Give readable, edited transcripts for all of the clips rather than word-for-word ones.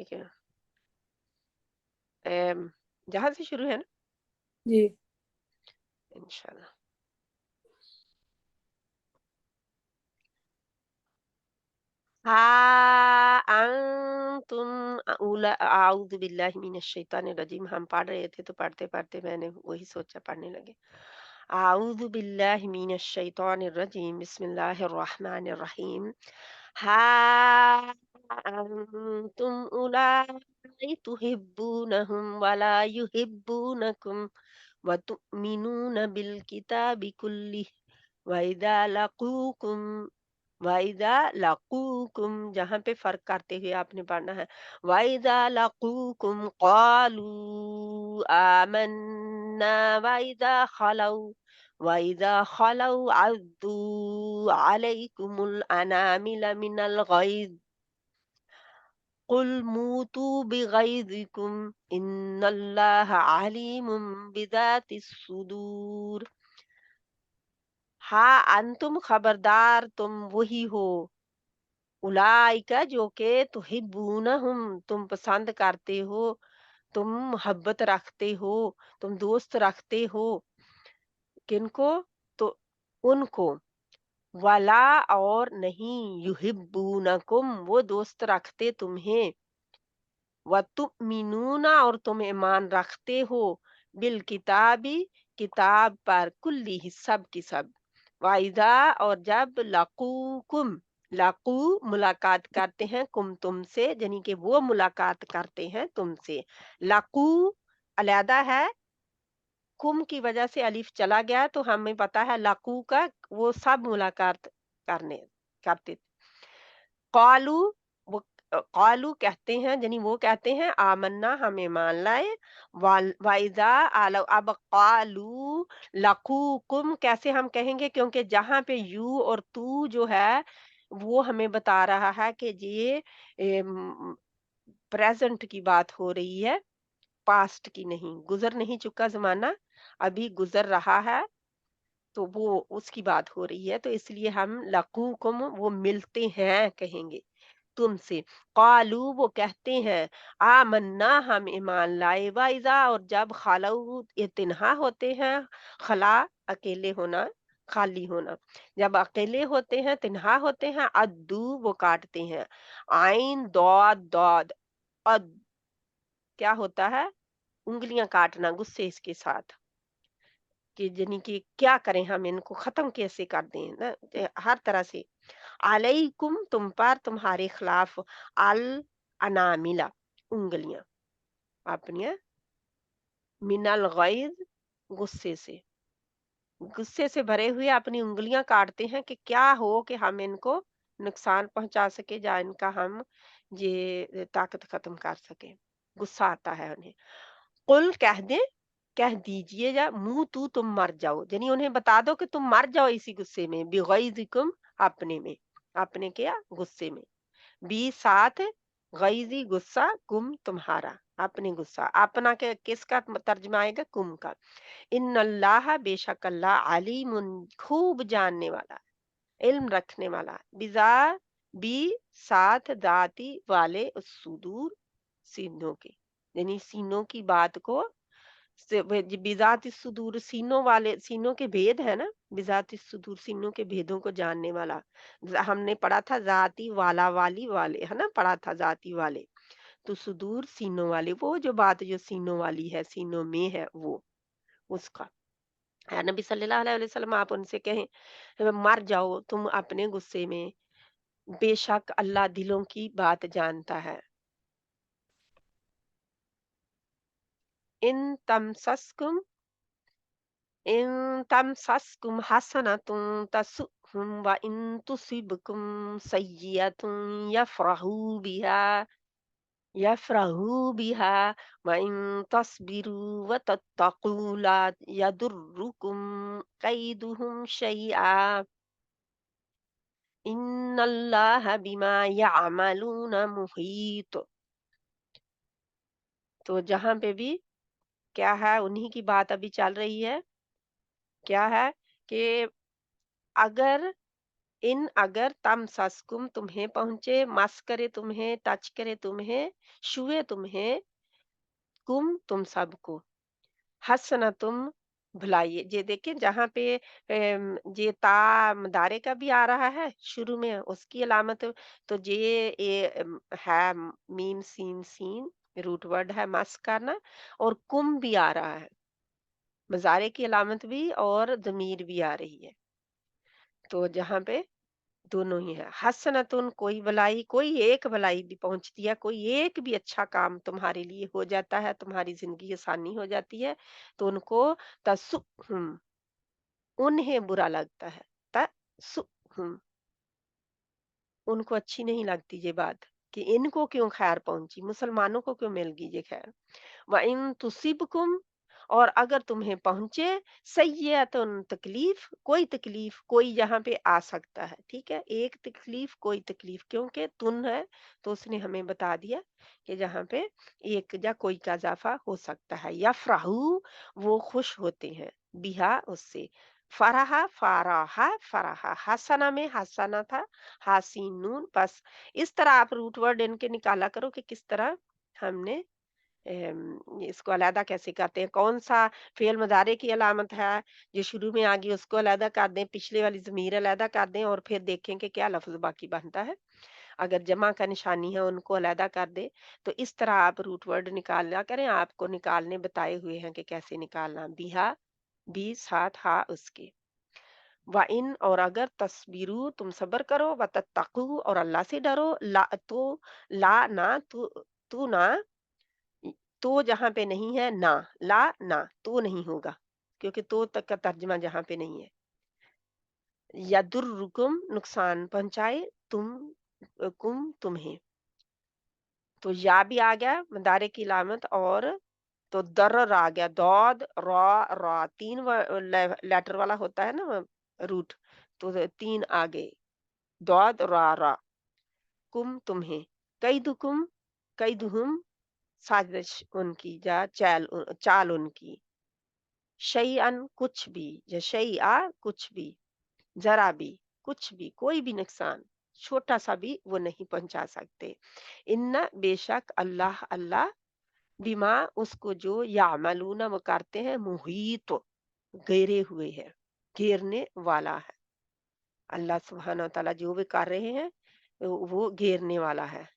ठीक है। जहाँ से शुरू है ना? जी। इंशाल्लाह। हाँ अंतुम आउज़ु बिल्लाहि मिनश शैतानिर रजीम। हम पढ़ रहे थे तो पढ़ते पढ़ते मैंने वही सोचा, पढ़ने लगे। आउज़ु बिल्लाहि मिनश शैतानिर रजीम, बिस्मिल्लाहिर रहमानिर रहीम। हाँ अंतुम उलाई तुहिब्बूनहुम वला युहिब्बूनकुम व तु'मिनून बिल किताबि कुल्लिह व इज़ा लक़ूकुम वाइदा लाकूकुम, जहाँ पे फर्क करते हुए आपने पढ़ना है। वाइदा लाकूकुम कालू आमन्ना वाइदा खलौ अद्दू अलैकुमुल अनामिल मिनल गैज़ कुल मूतू बिगैज़िकुम इन्नल्लाहा अलीमुम बिज़ातिस सुदूर। हाँ अंतुम खबरदार तुम वही हो, उलाइका जो के तुहिब्बूनहुम तुम पसंद करते हो, तुम मोहब्बत रखते हो, तुम दोस्त रखते हो। किनको? तो उनको। वला और नहीं, युहिब्बूनकुम वो दोस्त रखते तुम्हें। वतुमिनूना और तुम ईमान रखते हो, बिल किताबी किताब पर, कुल्ली ही सब की सब। वाइदा और जब लकूकुम, लकू मुलाकात करते हैं, कुम तुमसे, यानी कि वो मुलाकात करते हैं तुमसे। लकू अलहदा है, कुम की वजह से अलिफ चला गया तो हमें पता है लकू का वो सब मुलाकात करने करते। कालू वो कालू कहते हैं, यानी वो कहते हैं आमन्ना हम ईमान लाए। वाइजा आलो, अब कालू लकूकुम कैसे हम कहेंगे, क्योंकि जहां पे यू और तू जो है वो हमें बता रहा है कि ये प्रेजेंट की बात हो रही है, पास्ट की नहीं। गुजर नहीं चुका जमाना, अभी गुजर रहा है, तो वो उसकी बात हो रही है, तो इसलिए हम लकूकुम वो मिलते हैं कहेंगे तुमसे। कालू वो कहते हैं, आमन्ना हम ईमान लाए। वाइजा और जब खालऊ ये तिन्हा होते हैं, खला अकेले होना, खाली होना। जब अकेले होते हैं, तिन्हा होते हैं, अद्दू वो काटते हैं। आइन दौद दौद, अद क्या होता है? उंगलियां काटना गुस्से इसके साथ, कि यानी कि क्या करें, हम इनको खत्म कैसे कर दें ना, हर तरह से। अलैकुम तुम पर, तुम्हारे खिलाफ। अल अनामिला उंगलियां अपनी, मिनल गैज गुस्से से, गुस्से से भरे हुए अपनी उंगलियां काटते हैं कि क्या हो कि हम इनको नुकसान पहुंचा सके, या इनका हम ये ताकत खत्म कर सके। गुस्सा आता है उन्हें। कुल कह दे, कह दीजिए, या मुंह तू तुम मर जाओ, यानी उन्हें बता दो कि तुम मर जाओ इसी गुस्से में। बिगैज़िकुम अपने में, अपने क्या गुस्से में। बी साथ, गैज़ी गुस्सा, कुम तुम्हारा, अपने गुस्सा। अपना के किसका तर्जमा आएगा? कुम का। इन्नल्लाह बेशक अल्लाह अलीमुन खूब जानने वाला, इल्म रखने वाला। बिजा बी साथ दाती वाले उस सुदूर सीनों के, यानी सीनों की बात को बिजात सुदूर सीनों वाले, सीनों के भेद है ना, बिजात सुदूर सीनों के भेदों को जानने वाला। हमने पढ़ा था जाती वाला वाली वाले, है ना, पढ़ा था जाती वाले। तो सुदूर सीनों वाले, वो जो बात जो सीनों वाली है, सीनों में है, वो उसका है। नबी सल्लल्लाहु अलैहि वसल्लम आप उनसे कहें, मर जाओ तुम अपने गुस्से में, बेशक अल्लाह दिलों की बात जानता है। इन तमसस्कुम इन तमसस्कुम हसनतुन तसुहुम व इन तुसिबकुम सय्यतुन यफ्रहू बिहा यफ्रहू बिहा व इन तस्बिरु व तत्तकू ला यदुर्रुकुम कैदुहुम शैआ इन्नल्लाह बिमा यअमलून मुहीत। तो जहां पे भी क्या है, उन्हीं की बात अभी चल रही है। क्या है कि अगर इन अगर तम सस्कुम तुम्हें पहुंचे, मस करे तुम्हें, टच करे तुम्हें, छुए तुम्हें, कुम तुम सबको, हसना तुम भुलाइए। जे देखिए जहाँ पे जे ता दारे का भी आ रहा है शुरू में उसकी अलामत, तो जे है मीम सीन सीन, रूट वर्ड है मस करना, और कुम भी आ रहा है, मजारे की अलामत भी और जमीर भी आ रही है। तो जहाँ पे दोनों ही है, हसनतुन कोई भलाई, कोई एक भलाई भी पहुंचती है, कोई एक भी अच्छा काम तुम्हारे लिए हो जाता है, तुम्हारी जिंदगी आसानी हो जाती है, तो उनको तसुहुम, उन्हें बुरा लगता है। तसुहुम, उनको अच्छी नहीं लगती ये बात कि इनको क्यों खैर पहुंची, मुसलमानों को क्यों मिल गई ये खैर। व इन तुसिबकुम, और अगर तुम्हें पहुंचे सय्यतुन तकलीफ, कोई तकलीफ, कोई यहाँ पे आ सकता है, ठीक है, एक तकलीफ कोई तकलीफ, क्योंकि तुन है तो उसने हमें बता दिया कि जहाँ पे एक या कोई का इजाफा हो सकता है। या फ्राहू, वो खुश होते हैं, बिहा उससे, फराहा फाराहा फराहा, हसना में हसना था, हासीन नून, बस इस तरह आप रूट वर्ड इनके निकाला करो कि किस तरह हमने इसको अलहदा कैसे करते हैं, कौन सा फेल मुदारे की अलामत है जो शुरू में आ गई उसको अलहदा कर दें, पिछले वाली ज़मीर अलहदा कर दें, और फिर देखें कि क्या लफ्ज़ बाकी बनता है। अगर जमा का निशानी है उनको अलहदा कर दें। तो इस तरह आप रूट वर्ड निकाला करें, आपको निकालने बताए हुए हैं कि कैसे निकालना। बिहा, बी साथ हा उसके, व इन, और अगर तस्बीरू तुम सब्र करो, व तत्तकू, और अल्लाह से डरो, ला तो, ला ना तू, तू ना, तो जहाँ पे नहीं है ना, ला ना तो नहीं होगा, क्योंकि तो तक का तर्जमा जहाँ पे नहीं है। यदुर्रुकुम, नुकसान पहुंचाए, तुम कुम तुम्हें, तो या भी आ गया मदारे की लामत, और तो दर्र आ गया, दौद रॉ रॉ, तीन लेटर वाला होता है ना रूट, तो तीन आ गए, दौद रॉ रॉ, कुम तुम्हें, कई दुकुम, कई दुहुम, साजिश उनकी, या चाल उनकी, शैअन कुछ भी, या शैआ कुछ भी, जरा भी, कुछ भी, कोई भी नुकसान छोटा सा भी वो नहीं पहुंचा सकते। इन्ना बेशक अल्लाह, अल्लाह बिमा उसको जो यामलूना वो करते हैं, मुहीत, घेरे हुए है, घेरने वाला है। अल्लाह सुब्हानहू व तआला जो भी कर रहे हैं वो घेरने वाला है,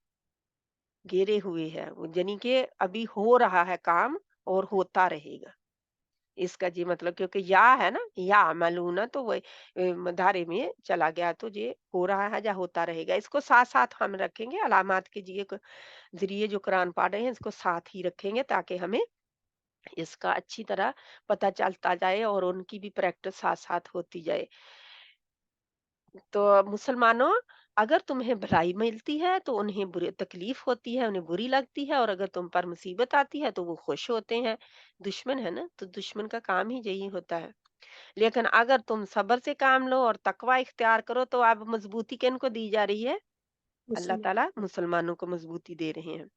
घेरे हुए है वो, यानी कि अभी हो रहा है काम और होता रहेगा। इसका जी मतलब, क्योंकि या है ना, या अमलूना, तो वो धारे में चला गया, तो ये हो रहा है या होता रहेगा। इसको साथ साथ हम रखेंगे, अलामात के जरिए जो कुरान पढ़ रहे हैं इसको साथ ही रखेंगे, ताकि हमें इसका अच्छी तरह पता चलता जाए और उनकी भी प्रैक्टिस साथ साथ होती जाए। तो मुसलमानों, अगर तुम्हें भलाई मिलती है तो उन्हें बुरी तकलीफ होती है, उन्हें बुरी लगती है, और अगर तुम पर मुसीबत आती है तो वो खुश होते हैं। दुश्मन है ना, तो दुश्मन का काम ही यही होता है। लेकिन अगर तुम सब्र से काम लो और तकवा इख्तियार करो, तो अब मजबूती किनको दी जा रही है? अल्लाह मुसलमान। ताला मुसलमानों को मजबूती दे रहे हैं।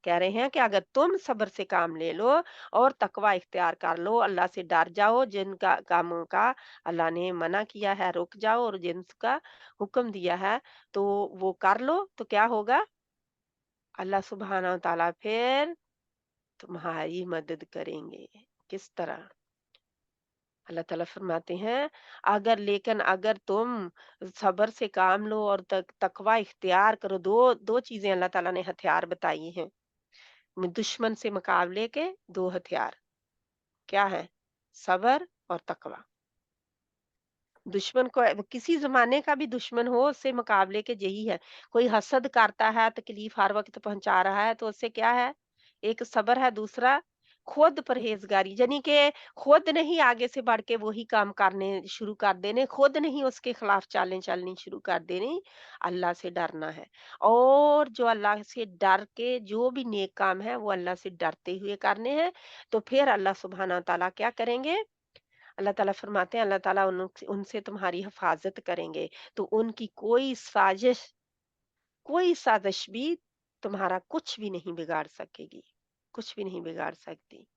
कह रहे हैं कि अगर तुम सब्र से काम ले लो और तकवा इख्तियार कर लो, अल्लाह से डर जाओ, जिनका कामों का अल्लाह ने मना किया है रुक जाओ, और जिनका हुक्म दिया है तो वो कर लो, तो क्या होगा? अल्लाह सुब्हाना व तआला फिर तुम्हारी मदद करेंगे। किस तरह? अल्लाह ताला फरमाते हैं, अगर लेकिन अगर तुम सब्र से काम लो और तकवा इख्तियार करो, दो चीजें अल्लाह ताला ने हथियार बताई हैं दुश्मन से मुकाबले के, दो हथियार क्या है? सब्र और तकवा। दुश्मन को किसी जमाने का भी दुश्मन हो, उससे मुकाबले के यही है। कोई हसद करता है, तकलीफ हर वक्त पहुंचा रहा है, तो उससे क्या है? एक सब्र है, दूसरा खुद परहेजगारी, यानी कि खुद नहीं आगे से बढ़ के वही काम करने शुरू कर देने, खुद नहीं उसके खिलाफ चालें चलनी शुरू कर देनी। अल्लाह से डरना है, और जो अल्लाह से डर के जो भी नेक काम है वो अल्लाह से डरते हुए करने हैं। तो फिर अल्लाह सुब्हाना तआला क्या करेंगे? अल्लाह ताला फरमाते हैं, अल्लाह ताला उनसे तुम्हारी हिफाजत करेंगे, तो उनकी कोई साजिश भी तुम्हारा कुछ भी नहीं बिगाड़ सकेगी, कुछ भी नहीं बिगाड़ सकती।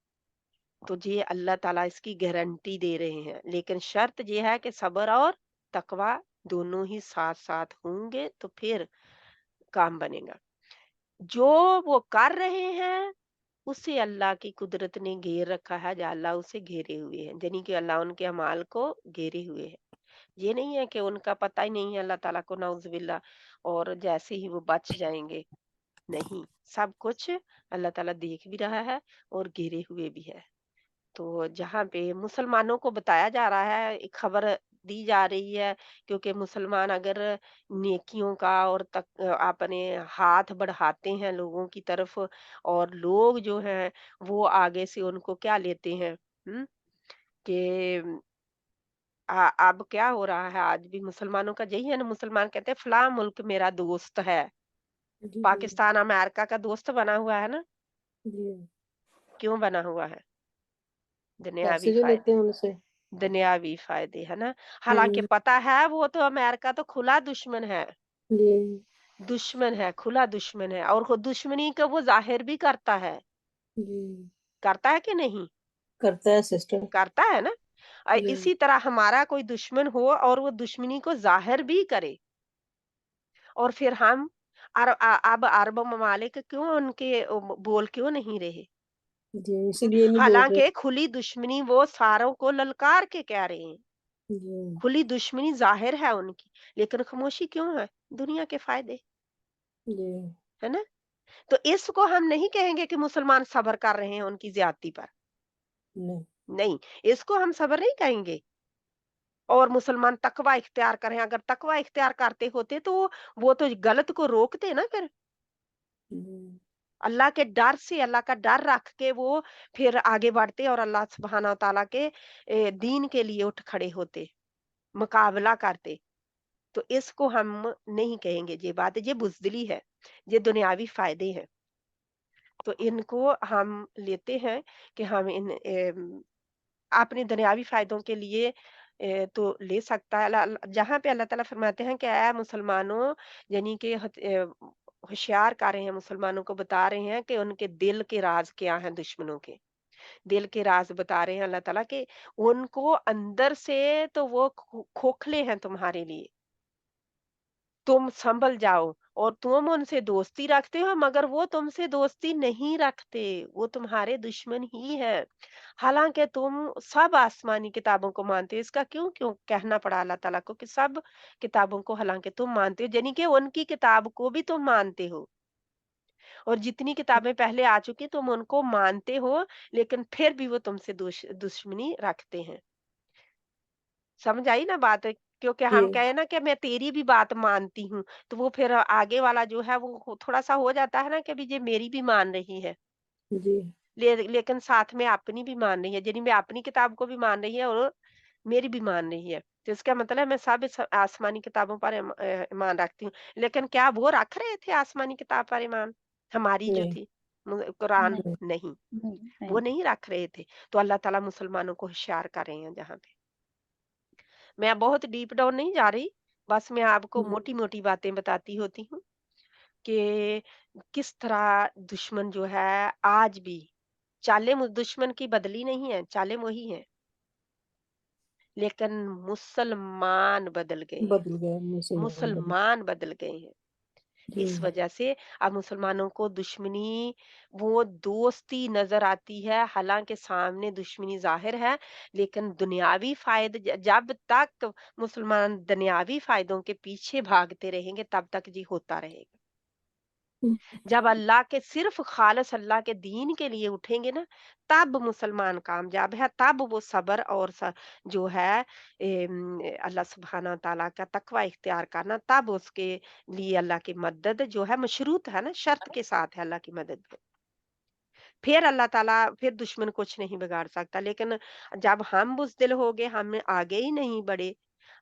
तो ये अल्लाह ताला इसकी गारंटी दे रहे हैं, लेकिन शर्त ये है कि सब्र और तकवा दोनों ही साथ साथ होंगे तो फिर काम बनेगा। जो वो कर रहे हैं उसे अल्लाह की कुदरत ने घेर रखा है, या अल्लाह उसे घेरे हुए हैं, यानी कि अल्लाह उनके अमाल को घेरे हुए है। ये नहीं है कि उनका पता ही नहीं है अल्लाह ताला को, नाउजुबिल्ला, और जैसे ही वो बच जाएंगे। नहीं, सब कुछ अल्लाह ताला देख भी रहा है और घेरे हुए भी है। तो जहाँ पे मुसलमानों को बताया जा रहा है, एक खबर दी जा रही है, क्योंकि मुसलमान अगर नेकियों का और अपने हाथ बढ़ाते हैं लोगों की तरफ, और लोग जो हैं वो आगे से उनको क्या लेते हैं, कि अब क्या हो रहा है, आज भी मुसलमानों का यही है ना, मुसलमान कहते हैं फलां मुल्क मेरा दोस्त है। जी, जी, पाकिस्तान अमेरिका का दोस्त बना हुआ है ना, जी। क्यों बना हुआ है? दुनियावी पैसे जो लेते फायदे। हैं उनसे। दुनियावी फ़ायदे, है ना? हालाँकि हुँ, पता है वो तो अमेरिका तो खुला जी, दुश्मन है, खुला दुश्मन है, और वो दुश्मनी को वो ज़ाहिर भी जी। करता है कि नहीं? करता है सिस्टर। करता है ना? जी, इसी तरह हमारा कोई दुश्मन हो और वो दुश्मनी को ज़ाहिर भी करे, और फिर हम अब अरब ममालिक क्यों उनके बोल क्यों नहीं रहे? जी, इसीलिए नहीं बोल रहे। हालाँकि खुली दुश्मनी वो सारों को ललकार के कह रहे हैं। जी, खुली दुश्मनी ज़ाहिर है उनकी, लेकिन खामोशी क्यों है? दुनिया के फ़ायदे, जी, है ना? तो इसको हम नहीं कहेंगे कि मुसलमान सब्र कर रहे हैं उनकी ज़्यादती पर, नहीं, नहीं, इसको हम सब्र नहीं कहेंगे। और मुसलमान तकवा इख्तियार करें, अगर तकवा इख्तियार करते होते तो वो तो गलत को रोकते ना फिर। जी, अल्लाह के डर से, अल्लाह का डर रख के वो फिर आगे बढ़ते और अल्लाह सुब्हाना व तआला के दीन के लिए उठ खड़े होते, मुकाबला करते। तो इसको हम नहीं कहेंगे, ये बात, ये बुज़दिली है, ये दुनियावी फ़ायदे हैं। तो इनको हम लेते हैं कि हम अपने दुनियावी फ़ायदों के लिए तो ले सकता है। जहाँ पे अल्लाह ताला फरमाते हैं कि ऐ मुसलमानों, यानी कि होशियार कर रहे हैं, मुसलमानों को बता रहे हैं कि उनके दिल के राज़ क्या हैं दुश्मनों के। दिल के राज़ बता रहे हैं अल्लाह ताला कि उनको अंदर से तो वो खोखले हैं तुम्हारे लिए। तुम संभल जाओ, और तुम उनसे दोस्ती रखते हो मगर वो तुमसे दोस्ती नहीं रखते, वो तुम्हारे दुश्मन ही हैं। हालाँकि तुम सब आसमानी किताबों को मानते हो, इसका क्यों क्यों कहना पड़ा अल्लाह ताला को कि सब किताबों को हालाँकि तुम मानते हो, यानी कि उनकी किताब को भी तुम मानते हो, और जितनी किताबें पहले आ चुकी तुम उनको मानते हो, लेकिन फिर भी वो तुमसे दुश्मनी रखते हैं। समझ आई ना बात? क्योंकि हम जी, कहे ना कि मैं तेरी भी बात मानती हूँ, तो वो फिर आगे वाला जो है वो थोड़ा-सा हो जाता है ना कि ये मेरी भी मान रही है। जी, लेकिन साथ में अपनी भी मान रही है, यानी मैं अपनी किताब को भी मान रही है और मेरी भी मान रही है। तो इसका मतलब मैं सब आसमानी किताबों पर ईमान रखती हूँ। लेकिन क्या वो रख रहे थे आसमानी किताब पर ईमान? हमारी जो नहीं, थी कुरान? नहीं, नहीं, नहीं, वो नहीं। नहीं रख रहे थे। तो अल्लाह ताला मुसलमानों को होशियार कर रहे हैं जहाँ पे। मैं बहुत डीप डाउन नहीं जा रही, बस मैं आपको जी, मोटी-मोटी बातें बताती होती हूँ कि किस तरह दुश्मन जो है आज भी, चालें दुश्मन की बदली नहीं है, चालें वही हैं, लेकिन मुसलमान बदल गए हैं, बदल गए मुसलमान बदल। मुसलमान बदल गए हैं। जी, इस वजह से अब मुसलमानों को दुश्मनी, वो दोस्ती नजर आती है, हालांकि सामने दुश्मनी जाहिर है, लेकिन दुनियावी फायदे, जब तक मुसलमान दुनियावी फायदों के पीछे भागते रहेंगे तब तक जी होता रहेगा। हुँ, जब अल्लाह के सिर्फ खालिस अल्लाह के दीन के लिए उठेंगे ना, तब मुसलमान कामयाब है, तब वो सब्र और जो है अल्लाह सुब्हाना ताला का तकवा इख्तियार करना, तब उसके लिए अल्लाह की मदद जो है मशरूत है ना, शर्त के साथ है अल्लाह की मदद। फिर अल्लाह ताला, फिर दुश्मन कुछ नहीं बिगाड़ सकता। लेकिन जब हम बुज़दिल हो गए, हम आगे ही नहीं बढ़े,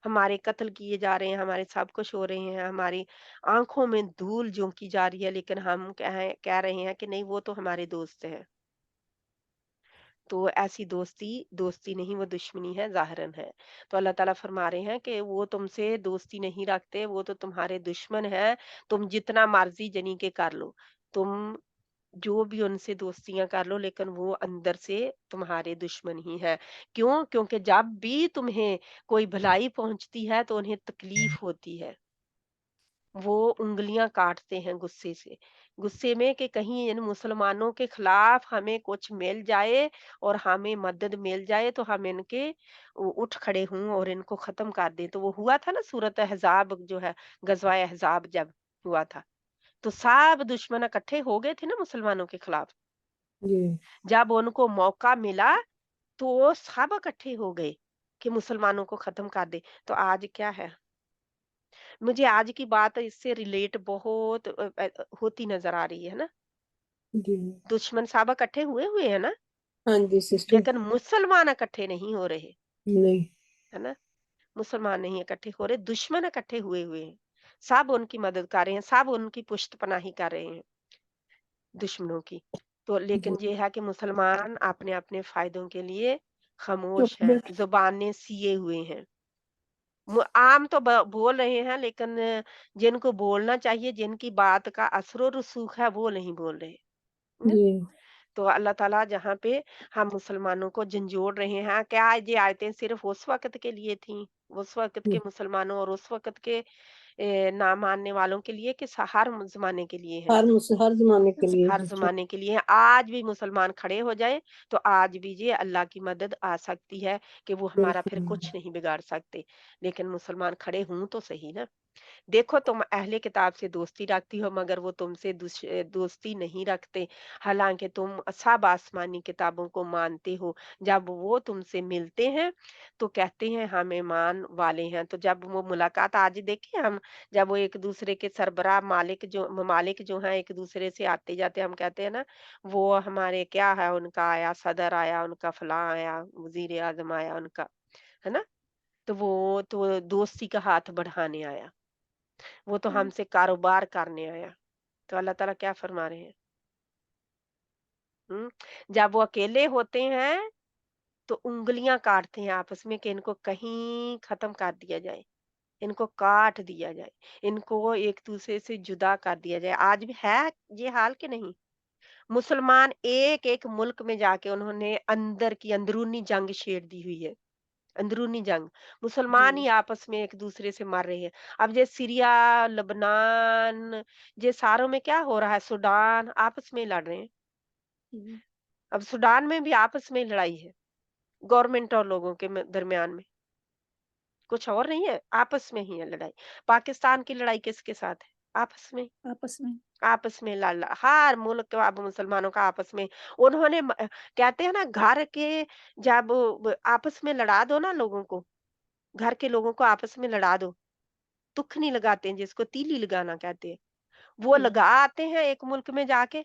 हमारे कत्ल किए जा रहे हैं, हमारे सब कुछ हो रहे हैं, हमारी आँखों में धूल झोंकी जा रही है, लेकिन हम कह रहे हैं कि नहीं वो तो हमारे दोस्त हैं। तो ऐसी दोस्ती, दोस्ती नहीं वो दुश्मनी है, ज़ाहिरन है। तो अल्लाह ताला फरमा रहे हैं कि वो तुमसे दोस्ती नहीं रखते, वो तो तुम्हारे दुश्मन हैं, तुम जितना मर्ज़ी जनी के कर लो। तुम जो भी उनसे दोस्तियाँ कर लो, लेकिन वो अंदर से तुम्हारे दुश्मन ही हैं। क्यों? क्योंकि जब भी तुम्हें कोई भलाई पहुँचती है तो उन्हें तकलीफ होती है। वो उँगलियाँ काटते हैं गुस्से से। गुस्से में कि कहीं इन मुसलमानों के खिलाफ हमें कुछ मिल जाए और हमें मदद मिल जाए तो हम इनके उठ खड़े हों और इनको ख़त्म कर दें। तो वो हुआ था ना, सूरत अहज़ाब जो है, ग़ज़वाए अहज़ाब जब हुआ था, तो सब दुश्मन इकट्ठे हो गए थे ना मुसलमानों के खिलाफ। जी, जब उनको मौका मिला तो वो सब इकट्ठे हो गए कि मुसलमानों को ख़त्म कर दें। तो आज क्या है? मुझे आज की बात इससे रिलेट बहुत होती नज़र आ रही है ना। जी। दुश्मन सब इकट्ठे हुए हुए हैं ना, हाँ जी सिस्टर। लेकिन मुसलमान इकट्ठे नहीं हो रहे, नहीं। है ना? मुसलमान नहीं इकट्ठे हो रहे, दुश्मन इकट्ठे हुए हुए हैं। सब उनकी मदद कर रहे हैं, सब उनकी पुश्त-पनाही कर रहे हैं, दुश्मनों की। तो जी। लेकिन ये है कि मुसलमान अपने-अपने फ़ायदों के लिए चुप खामोश हैं, बैठ। ज़ुबानें सिए हुए हैं। आम तो बोल रहे हैं, लेकिन जिनको बोलना चाहिए, जिनकी बात का असर और रसूख है, वो नहीं बोल रहे। न? जी। तो अल्लाह ताला जहाँ पे हम मुसलमानों को झंझोड़ रहे हैं, क्या ये आयतें सिर्फ उस वक्त के लिए थी, उस वक्त के हुँ। मुसलमानों और उस वक्त के ना मानने वालों के लिए, कि हर जमाने के लिए है? हर ज़माने के लिए हर सिस्टर। ज़माने के लिए आज भी मुसलमान खड़े हो जाएँ, तो आज भी ये अल्लाह की मदद आ सकती है कि वो हमारा फिर बिल्कुल। कुछ नहीं बिगाड़ सकते। लेकिन मुसलमान खड़े हों तो सही ना। देखो, तुम अहले किताब से दोस्ती रखती हो मगर वो तुमसे दोस्ती नहीं रखते। हालाँकि तुम सब आसमानी किताबों को मानते हो। जब वो तुमसे मिलते हैं तो कहते हैं हम ईमान वाले हैं। तो जब वो मुलाकात आज देखें हम, जब वो एक-दूसरे के सरबराह ममालिक जो हैं एक-दूसरे से आते-जाते, हम कहते हैं ना, वो हमारे क्या है, उनका आया, सदर आया, उनका फलाँ आया, वज़ीर-ए-आज़म आया उनका, है ना? तो वो तो दोस्ती का हाथ बढ़ाने आया। वो तो हुँ। हमसे कारोबार करने आया। तो अल्लाह ताला क्या फरमा रहे हैं? हुँ? जब वो अकेले होते हैं, तो उँगलियाँ काटते हैं आपस में कि इनको कहीं ख़त्म कर दिया जाए, इनको काट दिया जाए, इनको एक-दूसरे से जुदा कर दिया जाए। आज भी है ये हाल कि नहीं? मुसलमान एक-एक मुल्क में जाके उन्होंने अंदर की अंदरूनी जंग छेड़ दी हुई है। अंदरूनी जंग, मुसलमान जी। ही आपस में एक-दूसरे से मर रहे हैं। अब ये सीरिया, लेबनान, ये सारों में क्या हो रहा है, सूडान आपस में ही लड़ रहे हैं। हुँ। अब सूडान में भी आपस में ही लड़ाई है, गवर्नमेंट और लोगों के दरमियान में, कुछ और नहीं है, आपस में ही है लड़ाई। पाकिस्तान की लड़ाई किसके साथ है? आपस में। आपस में। आपस में लड़ हर मुल्क का, अब मुसलमानों का आपस में उन्होंने कहते हैं ना, घर के जब आपस में लड़ा दो ना लोगों को, घर के लोगों को आपस में लड़ा दो, तुखनी लगाते हैं जिसको तीली लगाना कहते हैं। वो हुँ। लगा आते हैं एक मुल्क में जाके,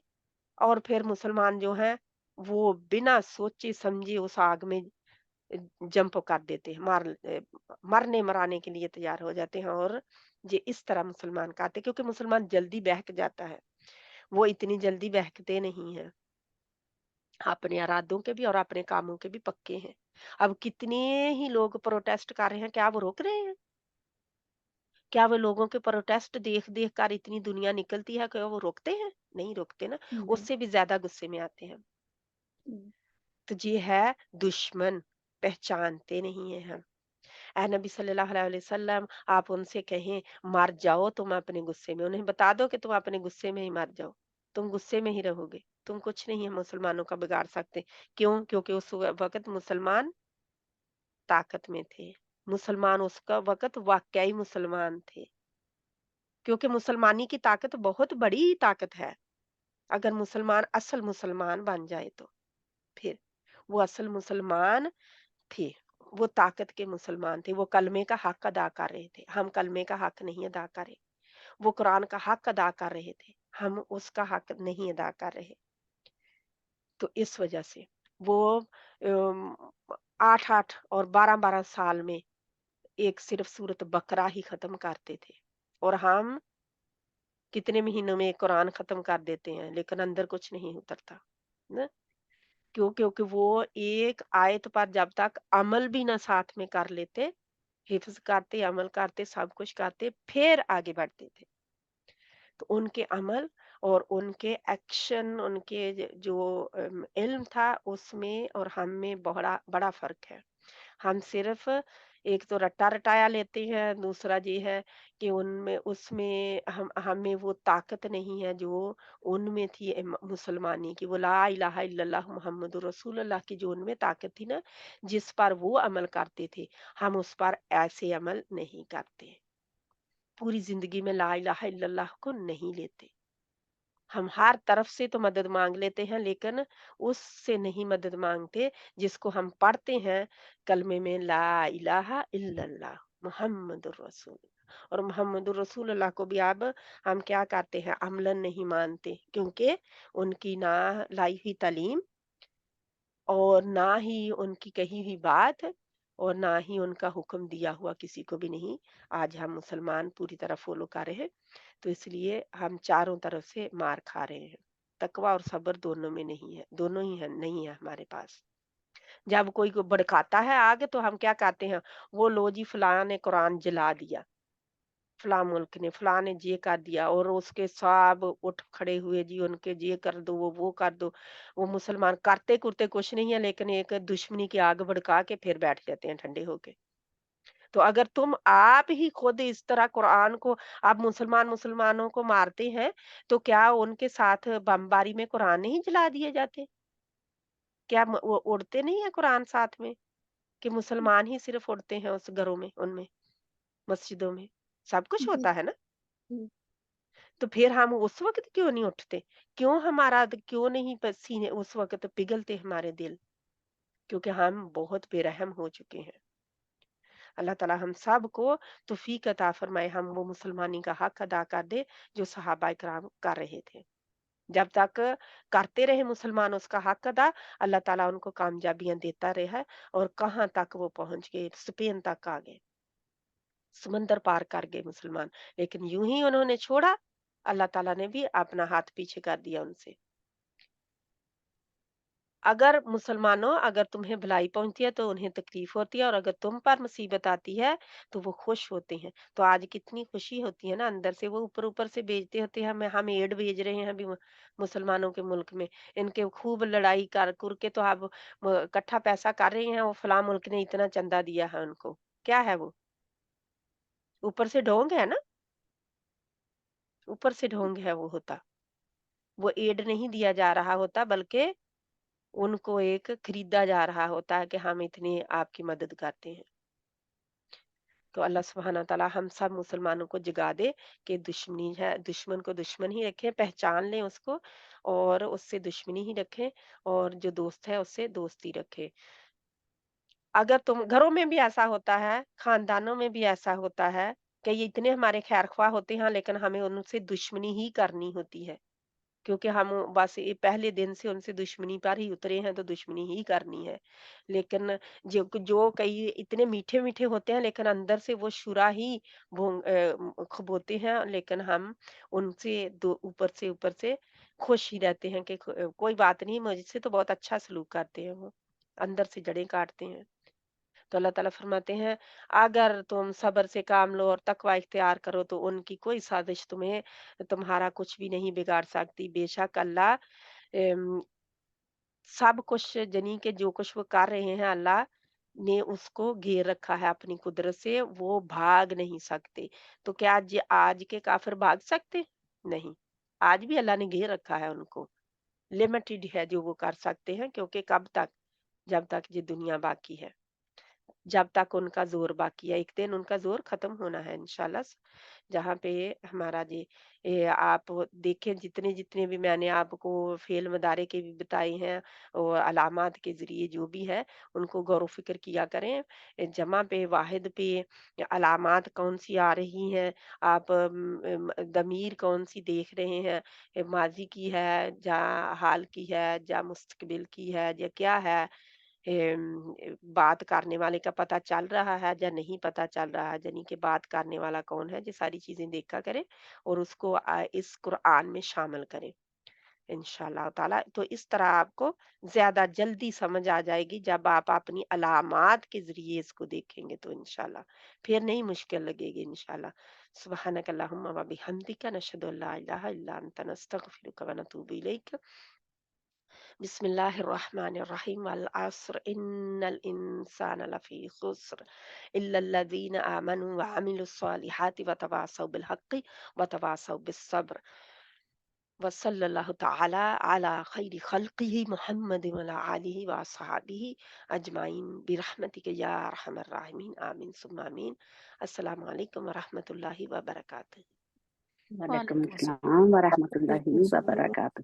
और फिर मुसलमान जो हैं वो बिना सोचे समझे उस आग में जंप कर देते हैं, मरने मराने के लिए तैयार हो जाते हैं। और ये इस तरह मुसलमान कहते हैं, क्योंकि मुसलमान जल्दी बहक जाता है, वो इतनी जल्दी बहकते नहीं हैं। अपने इरादों के भी और अपने कामों के भी पक्के हैं। अब कितने ही लोग प्रोटेस्ट कर रहे हैं, क्या वो रोक रहे हैं? क्या वो लोगों के प्रोटेस्ट देख-देख कर इतनी दुनिया निकलती है, क्या वो रोकते हैं? नहीं रोकते ना, नहीं। उससे भी ज़्यादा गुस्से में आते हैं। हुँ। तो ये है दुश्मन, पहचानते नहीं हैं हम। ए नबी सल्लल्लाहु अलैहि वसल्लम, आप उनसे कहें मर जाओ तुम अपने गुस्से में, उन्हें बता दो कि तुम अपने गुस्से में ही मर जाओ। तुम गुस्से में ही रहोगे, तुम कुछ नहीं है मुसलमानों का बिगाड़ सकते। क्यों? क्योंकि उस वक़्त मुसलमान ताकत में थे। मुसलमान उस वक़्त वाक़ई मुसलमान थे। क्योंकि मुसलमानी की ताकत बहुत बड़ी ताकत है। अगर मुसलमान असल मुसलमान बन जाए तो, फिर वो असल मुसलमान थे। वो ताकत के मुसलमान थे। वो कलमे का हक अदा कर रहे थे। हम कलमे का हक नहीं अदा कर रहे। वो कुरान का हक अदा कर रहे थे। हम उसका हक नहीं अदा कर रहे। तो इस वजह से वो 8-8 और 12-12 साल में एक सिर्फ सूरत बकरा ही खत्म करते थे। और हम कितने महीनों में एक कुरान खत्म कर देते हैं, लेकिन अंदर कुछ नहीं उतरता। ना? क्यों? क्योंकि वो एक आयत पर जब तक अमल भी ना साथ में कर लेते, हिफ्ज़ करते, अमल करते, सब कुछ करते, फिर आगे बढ़ते थे। तो उनके अमल और उनके एक्शन, उनके जो इल्म था उसमें और हम में बड़ा बड़ा फर्क है। हम सिर्फ एक तो रट्टा-रटाया लेते हैं, दूसरा ये है कि उनमें उसमें हम हमें वो ताकत नहीं है जो उनमें थी मुसलमानी की, वो ला इलाहा इल्लल्लाह मुहम्मदुर रसूलुल्लाह की जो उनमें ताकत थी ना, जिस पर वो अमल करते थे, हम उस पर ऐसे अमल नहीं करते। पूरी ज़िंदगी में ला इलाहा इल्लल्लाह को नहीं लेते। हम हर तरफ से तो मदद माँग लेते हैं, लेकिन उससे नहीं मदद माँगते जिसको हम पढ़ते हैं कलमे में, ला इलाहा इल्लल्लाह मुहम्मदुर रसूलुल्लाह। और मुहम्मदुर रसूलुल्लाह को भी अब हम क्या करते हैं, अमलन नहीं मानते, क्योंकि उनकी ना लाई हुई तालीम और ना ही उनकी कही हुई बात और ना ही उनका हुक्म दिया हुआ किसी को भी नहीं, आज हम मुसलमान पूरी तरह फॉलो कर रहे हैं। तो इसलिए हम चारों तरफ से मार खा रहे हैं। तकवा और सब्र दोनों में नहीं है, दोनों ही है नहीं है हमारे पास। जब कोई को भड़काता है आग तो हम क्या कहते हैं, वो लो जी फलां ने कुरान जला दिया, फलां मुल्क ने, फलां ने ये कर दिया, और उसके सब उठ खड़े हुए जी, उनके ये कर दो, वो कर दो। वो मुसलमान करते-कुरते कुछ नहीं है, लेकिन एक दुश्मनी की आग भड़का के फिर बैठ जाते हैं ठंडे होके। तो अगर तुम आप ही खुद इस तरह कुरान को, आप मुसलमानों को मारते हैं, तो क्या उनके साथ बमबारी में कुरान नहीं जला दिए जाते? क्या वो उड़ते नहीं है कुरान साथ में? कि मुसलमान ही सिर्फ उड़ते हैं उस घरों में, उनमें, मस्जिदों में? सब कुछ जी। होता है ना? हुँ, तो फिर हम उस वक़्त क्यों नहीं उठते? क्यों नहीं पसीने उस वक़्त पिघलते हमारे दिल? क्योंकि हम बहुत बेरहम हो चुके हैं। अल्लाह ताला हम सबको तौफ़ीक अता फ़रमाए, हम वो मुसलमानी का हक अदा कर दे जो सहाबा इकराम कर रहे थे। जब तक करते रहे मुसलमान उसका हक अदा, अल्लाह ताला उनको कामयाबियाँ देता रहा है, और कहाँ तक वो पहुँच गए, स्पेन तक आ गए, समंदर पार कर गए मुसलमान। लेकिन यूँ ही उन्होंने छोड़ा, अल्लाह ताला ने भी अपना हाथ पीछे कर दिया उनसे। अगर मुसलमानों, अगर तुम्हें भलाई पहुँचती है तो उन्हें तकलीफ होती है, और अगर तुम पर मुसीबत आती है तो वो खुश होते हैं। तो आज कितनी खुशी होती है ना अंदर से, वो ऊपर-ऊपर से भेजते होते हैं, हम एड भेज रहे हैं अभी मुसलमानों के मुल्क में। इनके खूब लड़ाई कर के तो अब इकट्ठा पैसा कर रहे हैं, वो फलाँ मुल्क ने इतना चंदा दिया है उनको। क्या है वो? ऊपर से ढोंग है ना, ऊपर से ढोंग है वो होता। वो एड नहीं दिया जा रहा होता, बल्कि उनको एक खरीदा जा रहा होता है कि हम इतनी आपकी मदद करते हैं। तो अल्लाह सुब्हाना तआला हम सब मुसलमानों को जगा दे कि दुश्मनी है, दुश्मन को दुश्मन ही रखें, पहचान लें उसको और उससे दुश्मनी ही रखें, और जो दोस्त है उससे दोस्ती रखें। अगर तुम घरों में भी ऐसा होता है, खानदानों में भी ऐसा होता है कि ये इतने हमारे खैर-ख्वाह होते हैं, लेकिन हमें उनसे दुश्मनी ही करनी होती है। क्योंकि हम बस ये पहले दिन से उनसे दुश्मनी पर ही उतरे हैं, तो दुश्मनी ही करनी है। लेकिन जो जो कई इतने मीठे-मीठे होते हैं, लेकिन अंदर से वो शुरा ही खबोते हैं, लेकिन हम उनसे दो ऊपर से खुश ही रहते हैं कि कोई बात नहीं, मुझसे तो बहुत अच्छा सलूक करते हैं वो, अंदर से जड़ें काटते हैं। तो अल्लाह ताला फरमाते हैं, अगर तुम सब्र से काम लो और तकवा इख्तियार करो तो उनकी कोई साजिश तुम्हारा कुछ भी नहीं बिगाड़ सकती। बेशक अल्लाह अम, सब कुछ जनी के जो कुछ वो कर रहे हैं, अल्लाह ने उसको घेर रखा है अपनी कुदरत से, वो भाग नहीं सकते। तो क्या आज के काफिर भाग सकते? नहीं। आज भी अल्लाह ने घेर रखा है उनको। लिमिटेड है जो वो कर सकते हैं, क्योंकि कब तक? जब तक ये दुनिया बाकी है। जब तक उनका ज़ोर बाकी है, एक दिन उनका ज़ोर ख़त्म होना है इंशाल्लाह। जहाँ पे हमारा आप देखें, जितने-जितने भी मैंने आपको फ़ेल मदारे के भी बताए हैं और अलामात के ज़रिए जो भी है, उनको गौर व फ़िक्र किया करें। जमा पे, वाहिद पे अलामात कौन-सी आ रही हैं, आप दमीर कौन-सी देख रहे हैं, माज़ी की है, या हाल की है, या मुस्तक़बिल की है, या क्या है? बात करने वाले का पता चल रहा है या नहीं पता चल रहा है, यानी कि बात करने वाला कौन है, ये सारी चीजें देखा करें और उसको इस कुरान में शामिल करें इंशाल्लाह ताला। तो इस तरह आपको ज्यादा जल्दी समझ आ जाएगी जब आप अपनी अलामात के जरिए इसको देखेंगे, तो इंशाल्लाह फिर नहीं मुश्किल लगेगी इंशाल्लाह। سبحانك اللهم وبحمدك نشهد ان لا اله الا انت نستغفرك ونتوب اليك. بسم الله الرحمن الرحيم. والعصر إن الإنسان لفي خسر إلا الذين آمنوا وعملوا الصالحات وتواصوا بالحق وتواصوا بالصبر. وصلى الله تعالى على خير خلقه محمد وعلى آله وأصحابه أجمعين برحمتك يا أرحم الراحمين آمين ثم آمين. السلام عليكم ورحمة الله وبركاته. وعلیکم السلام ورحمۃ اللہ وبرکاتہ.